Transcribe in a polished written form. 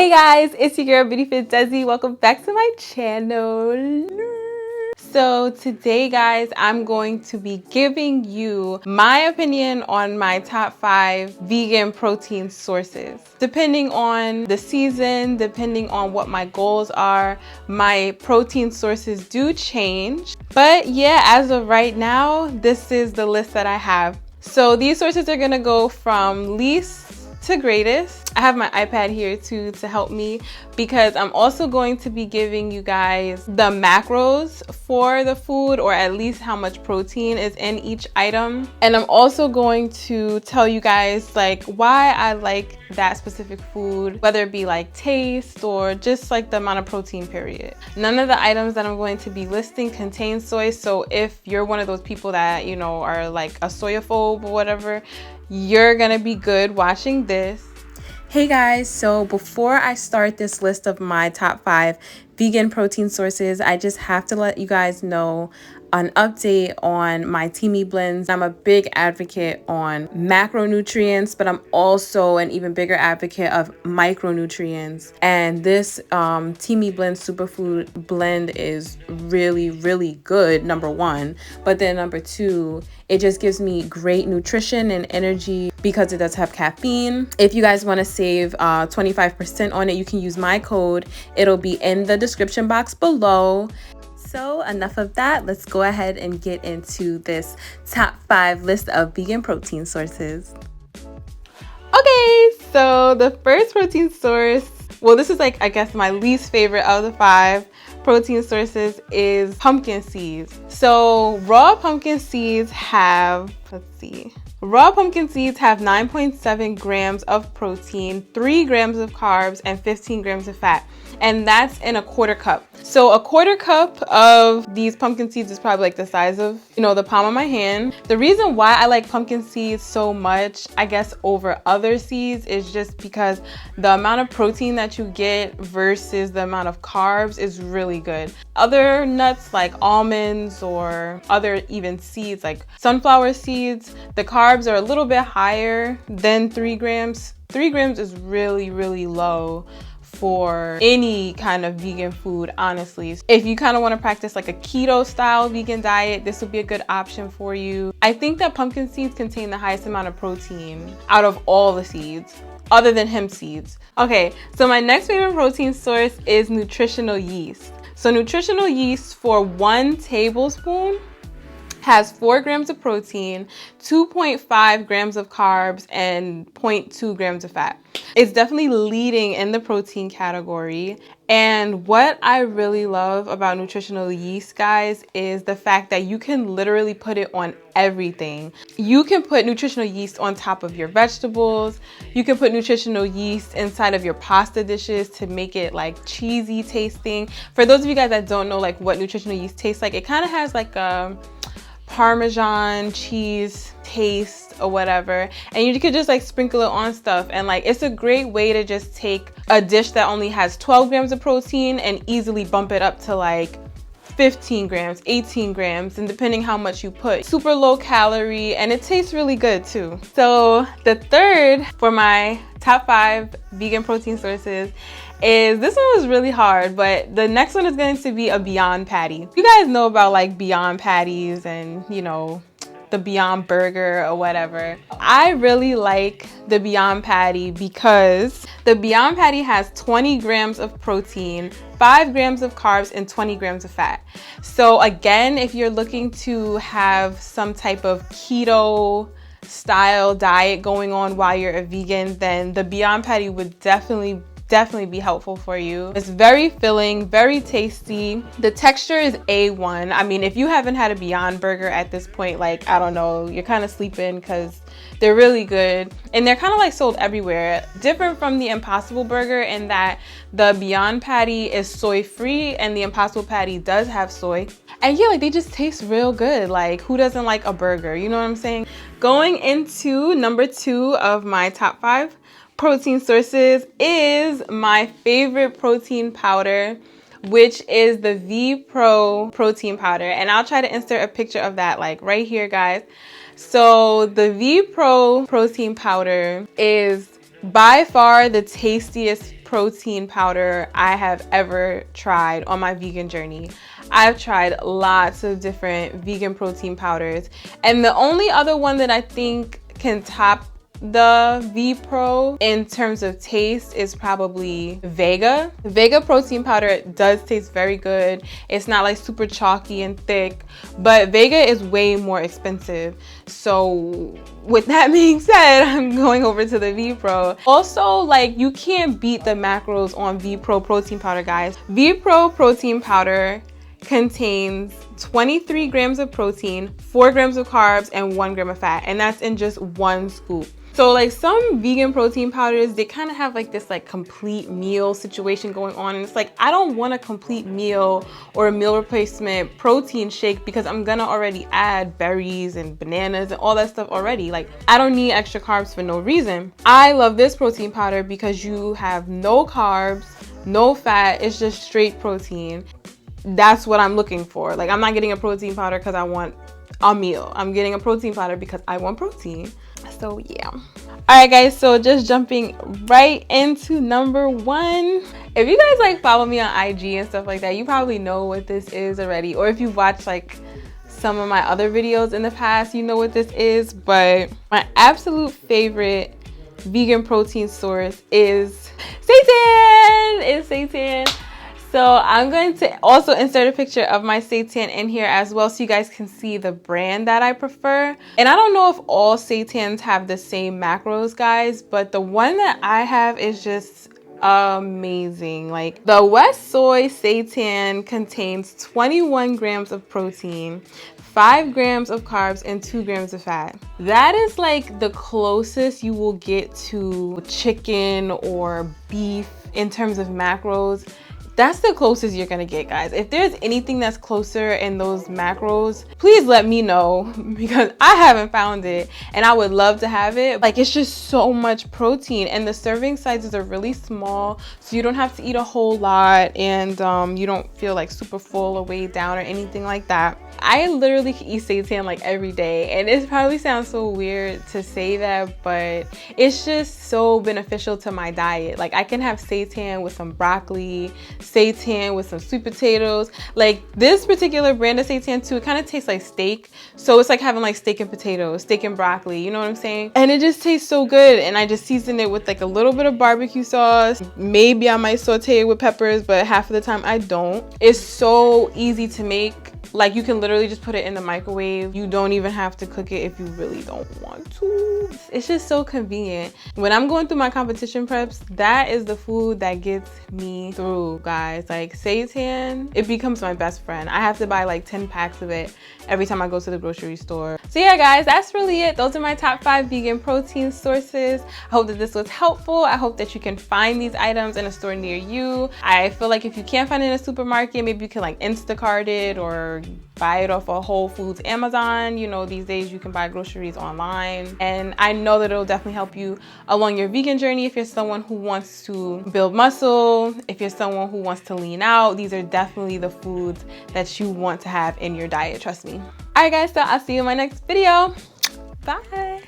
Hey guys, it's your girl Beauty Fit Desi. Welcome back to my channel. So today guys, I'm going to be giving you my opinion on my top 5 vegan protein sources. Depending on the season, depending on what my goals are, my protein sources do change. But yeah, as of right now, this is the list that I have. So these sources are gonna go from least to greatest. I have my iPad here too to help me because I'm also going to be giving you guys the macros for the food, or at least how much protein is in each item. And I'm also going to tell you guys like why I like that specific food, whether it be like taste or just like the amount of protein period. None of the items that I'm going to be listing contain soy, so if you're one of those people that, you know, are like a soyaphobe or whatever, you're gonna be good watching this. Hey guys, so before I start this list of my top 5 vegan protein sources, I just have to let you guys know an update on my Teami blends. I'm a big advocate on macronutrients, but I'm also an even bigger advocate of micronutrients. And this Teami blend superfood blend is really good, number 1. But then number 2, it just gives me great nutrition and energy because it does have caffeine. If you guys want to save 25% on it, you can use my code. It'll be in the description box below. So enough of that, let's go ahead and get into this top 5 list of vegan protein sources. Okay, so the first protein source, well, this is like, I guess, my least favorite of the 5 protein sources, is pumpkin seeds. So raw pumpkin seeds have, raw pumpkin seeds have 9.7 grams of protein, 3 grams of carbs, and 15 grams of fat. And that's in a quarter cup. So a quarter cup of these pumpkin seeds is probably like the size of, you know, the palm of my hand. The reason why I like pumpkin seeds so much, I guess, over other seeds is just because the amount of protein that you get versus the amount of carbs is really good. Other nuts like almonds or other even seeds like sunflower seeds, the carbs are a little bit higher than 3 grams. 3 grams is really low for any kind of vegan food, honestly. If you kind of want to practice like a keto style vegan diet, this would be a good option for you. I think that pumpkin seeds contain the highest amount of protein out of all the seeds, other than hemp seeds. Okay, so my next favorite protein source is nutritional yeast. So nutritional yeast for 1 tablespoon has 4 grams of protein, 2.5 grams of carbs, and 0.2 grams of fat. It's definitely leading in the protein category. And what I really love about nutritional yeast, guys, is the fact that you can literally put it on everything. You can put nutritional yeast on top of your vegetables. You can put nutritional yeast inside of your pasta dishes to make it like cheesy tasting. For those of you guys that don't know like what nutritional yeast tastes like, it kind of has like a Parmesan cheese taste or whatever, and you could just like sprinkle it on stuff, and like it's a great way to just take a dish that only has 12 grams of protein and easily bump it up to like 15 grams, 18 grams, and depending how much you put. Super low calorie, and it tastes really good too. So the third for my top 5 vegan protein sources is, this one was really hard, but the next one is going to be a Beyond patty. You guys know about like Beyond patties and, you know, the Beyond burger or whatever. I really like the Beyond patty because the Beyond patty has 20 grams of protein, 5 grams of carbs, and 20 grams of fat. So again, if you're looking to have some type of keto style diet going on while you're a vegan, then the Beyond patty would definitely be helpful for you. It's very filling, very tasty. The texture is A1. I mean, if you haven't had a Beyond burger at this point, like, I don't know, you're kind of sleeping because they're really good. And they're kind of like sold everywhere. Different from the Impossible burger in that the Beyond patty is soy free and the Impossible patty does have soy. And yeah, like they just taste real good. Like, who doesn't like a burger? You know what I'm saying? Going into number 2 of my top 5 protein sources is my favorite protein powder, which is the V Pro protein powder. And I'll try to insert a picture of that like right here, guys. So the V Pro protein powder is by far the tastiest protein powder I have ever tried on my vegan journey. I've tried lots of different vegan protein powders, and the only other one that I think can top the V Pro in terms of taste is probably Vega. Vega protein powder does taste very good. It's not like super chalky and thick, but Vega is way more expensive. So with that being said, I'm going over to the V Pro. Also, like, you can't beat the macros on V Pro protein powder, guys. V Pro protein powder contains 23 grams of protein, 4 grams of carbs, and 1 gram of fat, and that's in just one scoop. So like some vegan protein powders, they kind of have like this like complete meal situation going on, and it's like, I don't want a complete meal or a meal replacement protein shake because I'm gonna already add berries and bananas and all that stuff already. Like, I don't need extra carbs for no reason. I love this protein powder because you have no carbs, no fat, it's just straight protein. That's what I'm looking for. Like, I'm not getting a protein powder because I want a meal. I'm getting a protein powder because I want protein. So yeah. All right, guys, so just jumping right into number 1. If you guys like follow me on IG and stuff like that, you probably know what this is already. Or if you've watched like some of my other videos in the past, you know what this is. But my absolute favorite vegan protein source is seitan. It's seitan. So I'm going to also insert a picture of my seitan in here as well so you guys can see the brand that I prefer. And I don't know if all seitans have the same macros, guys, but the one that I have is just amazing. Like, the SOY seitan contains 21 grams of protein, 5 grams of carbs, and 2 grams of fat. That is like the closest you will get to chicken or beef in terms of macros. That's the closest you're gonna get, guys. If there's anything that's closer in those macros, please let me know because I haven't found it and I would love to have it. Like, it's just so much protein, and the serving sizes are really small, so you don't have to eat a whole lot, and you don't feel like super full or weighed down or anything like that. I literally can eat seitan like every day, and it probably sounds so weird to say that, but it's just so beneficial to my diet. Like, I can have seitan with some broccoli, seitan with some sweet potatoes. Like, this particular brand of seitan too, it kind of tastes like steak, so it's like having like steak and potatoes, steak and broccoli, you know what I'm saying? And it just tastes so good, and I just season it with like a little bit of barbecue sauce. Maybe I might saute it with peppers, but half of the time I don't. It's so easy to make. Like, you can literally just put it in the microwave. You don't even have to cook it if you really don't want to. It's just so convenient. When I'm going through my competition preps, that is the food that gets me through, guys. Like, seitan, it becomes my best friend. I have to buy like 10 packs of it every time I go to the grocery store. So yeah, guys, that's really it. Those are my top 5 vegan protein sources. I hope that this was helpful. I hope that you can find these items in a store near you. I feel like if you can't find it in a supermarket, maybe you can like Instacart it or buy it off of Whole Foods, Amazon. You know, these days you can buy groceries online, and I know that it'll definitely help you along your vegan journey. If you're someone who wants to build muscle, if you're someone who wants to lean out, these are definitely the foods that you want to have in your diet, trust me. All right, guys, so I'll see you in my next video. Bye.